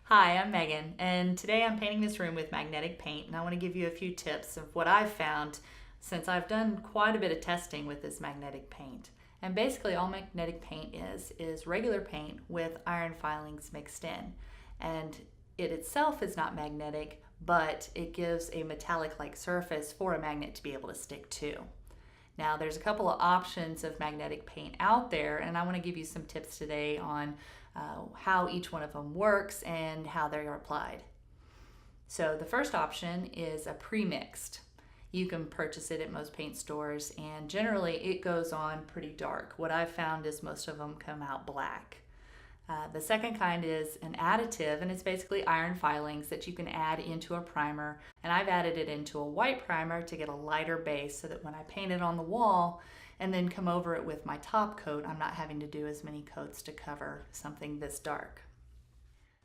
Hi, I'm Megan, and today I'm painting this room with magnetic paint, and I want to give you a few tips of what I've found since I've done quite a bit of testing with this magnetic paint. And basically all magnetic paint is regular paint with iron filings mixed in. And it itself is not magnetic, but it gives a metallic-like surface for a magnet to be able to stick to. Now there's a couple of options of magnetic paint out there, and I want to give you some tips today on how each one of them works and how they are applied. So the first option is a pre-mixed. You can purchase it at most paint stores, and generally it goes on pretty dark. What I've found is most of them come out black. The second kind is an additive, and it's basically iron filings that you can add into a primer, and I've added it into a white primer to get a lighter base so that when I paint it on the wall and then come over it with my top coat, I'm not having to do as many coats to cover something this dark.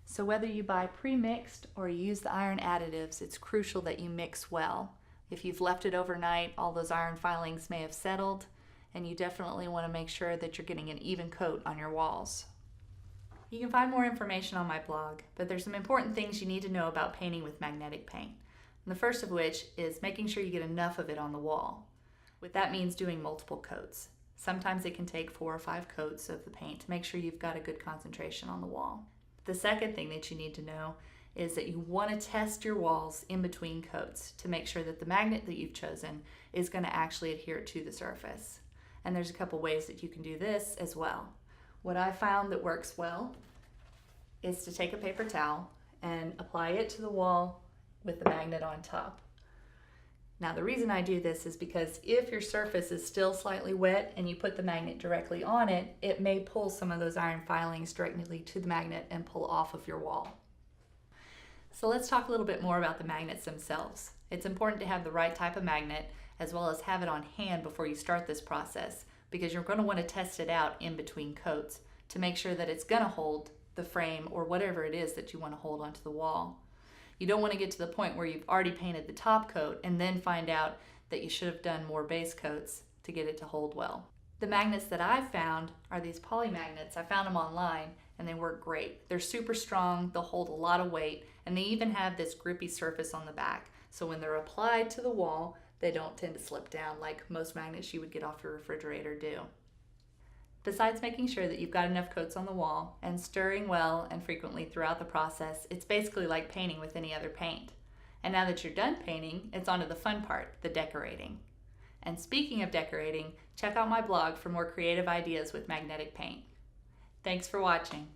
So whether you buy pre-mixed or you use the iron additives, it's crucial that you mix well. If you've left it overnight, all those iron filings may have settled, and you definitely want to make sure that you're getting an even coat on your walls. You can find more information on my blog, but there's some important things you need to know about painting with magnetic paint. And the first of which is making sure you get enough of it on the wall. What that means doing multiple coats. Sometimes it can take 4 or 5 coats of the paint to make sure you've got a good concentration on the wall. The second thing that you need to know is that you want to test your walls in between coats to make sure that the magnet that you've chosen is going to actually adhere to the surface. And there's a couple ways that you can do this as well. What I found that works well is to take a paper towel and apply it to the wall with the magnet on top. Now the reason I do this is because if your surface is still slightly wet and you put the magnet directly on it, it may pull some of those iron filings directly to the magnet and pull off of your wall. So let's talk a little bit more about the magnets themselves. It's important to have the right type of magnet as well as have it on hand before you start this process, because you're going to want to test it out in between coats to make sure that it's going to hold the frame or whatever it is that you want to hold onto the wall. You don't want to get to the point where you've already painted the top coat and then find out that you should have done more base coats to get it to hold well. The magnets that I've found are these poly magnets. I found them online and they work great. They're super strong, they'll hold a lot of weight, and they even have this grippy surface on the back. So when they're applied to the wall, they don't tend to slip down like most magnets you would get off your refrigerator do. Besides making sure that you've got enough coats on the wall and stirring well and frequently throughout the process, it's basically like painting with any other paint. And now that you're done painting, it's on to the fun part, the decorating. And speaking of decorating, check out my blog for more creative ideas with magnetic paint. Thanks for watching.